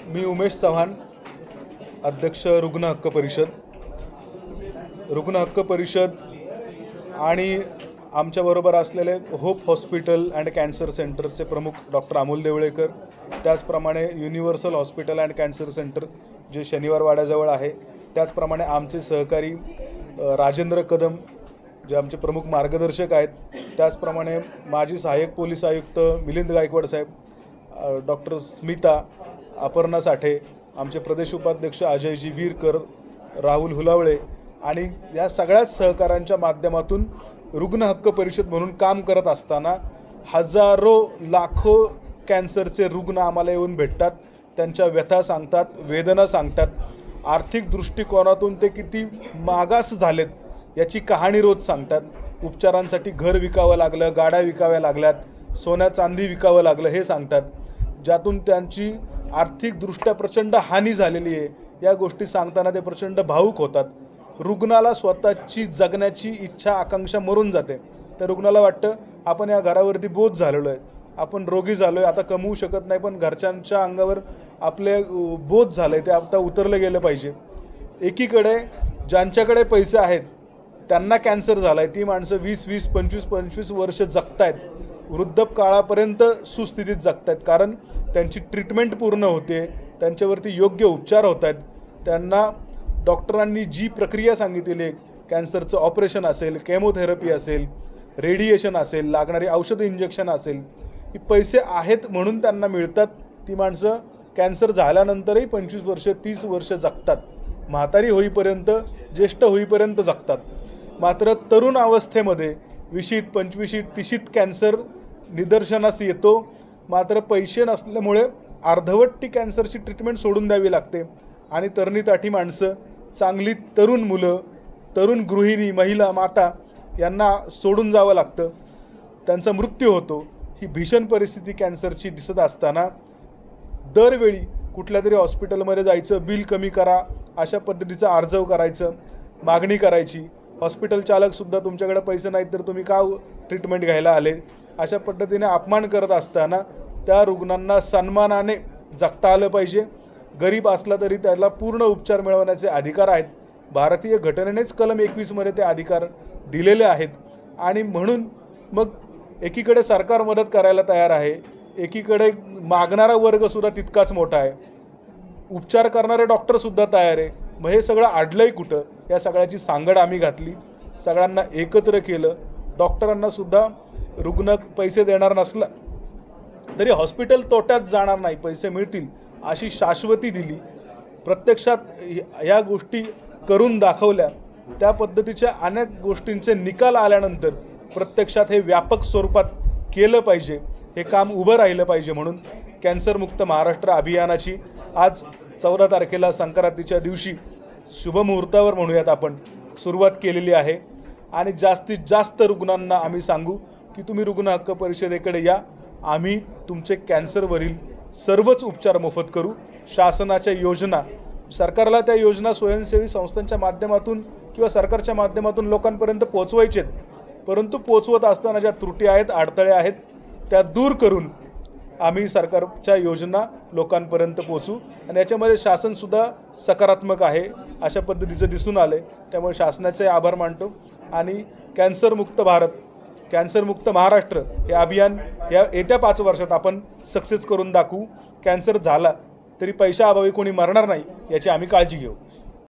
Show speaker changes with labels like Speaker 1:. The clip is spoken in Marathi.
Speaker 1: मी उमेश चव्हाण, अध्यक्ष रुग्ण हक्क परिषद. रुग्ण हक्क परिषद आणि आमच्याबरोबर असलेले होप हॉस्पिटल अँड कॅन्सर सेंटरचे प्रमुख डॉक्टर अमोल देवळेकर, त्याचप्रमाणे universal hospital and cancer centre जे शनिवार वाड्याजवळ आहे, त्याचप्रमाणे आमचे सहकारी राजेंद्र कदम जे आमचे प्रमुख मार्गदर्शक आहेत, त्याचप्रमाणे माजी सहाय्यक पोलीस आयुक्त मिलिंद गायकवाड साहेब, डॉक्टर स्मिता, अपर्णा साठे, आमचे प्रदेश उपाध्यक्ष अजयजी वीरकर, राहुल हुलावळे आणि या सगळ्याच सहकाऱ्यांच्या माध्यमातून रुग्ण हक्क परिषद म्हणून काम करत असताना हजारो लाखो कॅन्सरचे रुग्ण आम्हाला येऊन भेटतात. त्यांच्या व्यथा सांगतात, वेदना सांगतात. आर्थिक दृष्टिकोनातून ते किती मागास झालेत याची कहाणी रोज सांगतात. उपचारांसाठी घर विकावं लागलं, गाड्या विकाव्या लागल्यात, सोन्या चांदी विकावं लागलं हे सांगतात. ज्यातून त्यांची आर्थिकदृष्ट्या प्रचंड हानी झालेली आहे या गोष्टी सांगताना ते प्रचंड भावुक होतात. रुग्णाला स्वतःची जगण्याची इच्छा आकांक्षा मरून जाते. त्या रुग्णाला वाटतं आपण या घरावरती बोज झालेलो आहे, आपण रोगी झालो आहे, आता कमवू शकत नाही, पण घरच्यांच्या अंगावर आपले बोज झालं आहे, ते आता उतरलं गेलं पाहिजे. एकीकडे ज्यांच्याकडे पैसे आहेत त्यांना कॅन्सर झाला आहे, ती माणसं 20-20, 25-25 वर्ष जगत आहेत, वृद्धकाळापर्यंत सुस्थितीत जगत आहेत, कारण त्यांची ट्रीटमेंट पूर्ण होते, त्यांच्यावरती योग्य उपचार होत आहेत. त्यांना डॉक्टरांनी जी प्रक्रिया सांगितलेली आहे, कॅन्सरचं ऑपरेशन असेल, केमोथेरपी असेल, रेडिएशन असेल, लागणारी औषध इंजेक्शन असेल, ही पैसे आहेत म्हणून त्यांना मिळतात. ती माणसं कॅन्सर झाल्यानंतरही 25 वर्ष 30 वर्ष जगतात, म्हातारी होईपर्यंत, ज्येष्ठ होईपर्यंत जगतात. मात्र तरुण अवस्थेमध्ये 20शीत 25शीत 30शीत कॅन्सर निदर्शनास येतो. मात्र पैसे नसल्यामुळे अर्धवट ती कॅन्सरची ट्रीटमेंट सोडून द्यावी लागते आणि तरुणीताठी माणसं, चांगली तरुण मुलं, तरुण गृहिणी, महिला, माता यांना सोडून जावं लागतं, त्यांचा मृत्यू होतो. ही भीषण परिस्थिती कॅन्सरची दिसत असताना दरवेळी कुठल्या तरी हॉस्पिटलमध्ये जायचं, बिल कमी करा अशा पद्धतीचा आर्जव करायचं, मागणी करायची. हॉस्पिटल चालकसुद्धा तुमच्याकडे पैसे नाहीत तर तुम्ही का ट्रीटमेंट घ्यायला आले, अशा पद्धतीने अपमान करत असताना त्या रुग्णांना सन्मानाने जगता आलं पाहिजे. गरीब असला तरी त्याला पूर्ण उपचार मिळवण्याचे अधिकार आहेत. भारतीय घटनेनेच कलम 21 मध्ये ते अधिकार दिलेले आहेत. आणि म्हणून मग एकीकडे सरकार मदत करायला तयार आहे, एकीकडे मागणारा वर्गसुद्धा तितकाच मोठा आहे, उपचार करणारे डॉक्टरसुद्धा तयार आहे. मग हे सगळं अडलंय कुठं, या सगळ्याची सांगड आम्ही घातली, सगळ्यांना एकत्र केलं. डॉक्टरांनासुद्धा रुग्ण पैसे देणार नसला तरी हॉस्पिटल तोट्यात जाणार नाही, पैसे मिळतील अशी शाश्वती दिली. प्रत्यक्षात या गोष्टी करून दाखवल्या. त्या पद्धतीच्या अनेक गोष्टींचे निकाल आल्यानंतर प्रत्यक्षात हे व्यापक स्वरूपात केलं पाहिजे, हे काम उभं राहिलं पाहिजे. म्हणून कॅन्सरमुक्त महाराष्ट्र अभियानाची आज 14 तारखेला संक्रांतीच्या दिवशी शुभमुहूर्तावर म्हणूयात आपण सुरुवात केलेली आहे. आणि जास्तीत जास्त रुग्णांना आम्ही सांगू की तुम्ही रुग्ण हक्क परिषदेकडे या, आम्ही तुमचे कॅन्सरवरील सर्वच उपचार मोफत करू. शासनाच्या योजना, सरकारला त्या योजना स्वयंसेवी संस्थांच्या माध्यमातून किंवा सरकारच्या माध्यमातून लोकांपर्यंत पोहोचवायचे आहेत, परंतु पोहोचवत असताना ज्या त्रुटी आहेत, अडथळे आहेत, त्या दूर करून आम्ही सरकारच्या योजना लोकांपर्यंत पोहोचू. आणि याच्यामध्ये शासनसुद्धा सकारात्मक आहे अशा पद्धतीचं दिसून आले. त्यामुळे शासनाचे आभार मानतो. आणि कॅन्सरमुक्त भारत, कॅन्सरमुक्त महाराष्ट्र हे अभियान या येत्या 5 वर्षात आपण सक्सेस करून दाखवू. कॅन्सर झाला तरी पैशाअभावी कोणी मरणार नाही याची आम्ही काळजी घेऊ.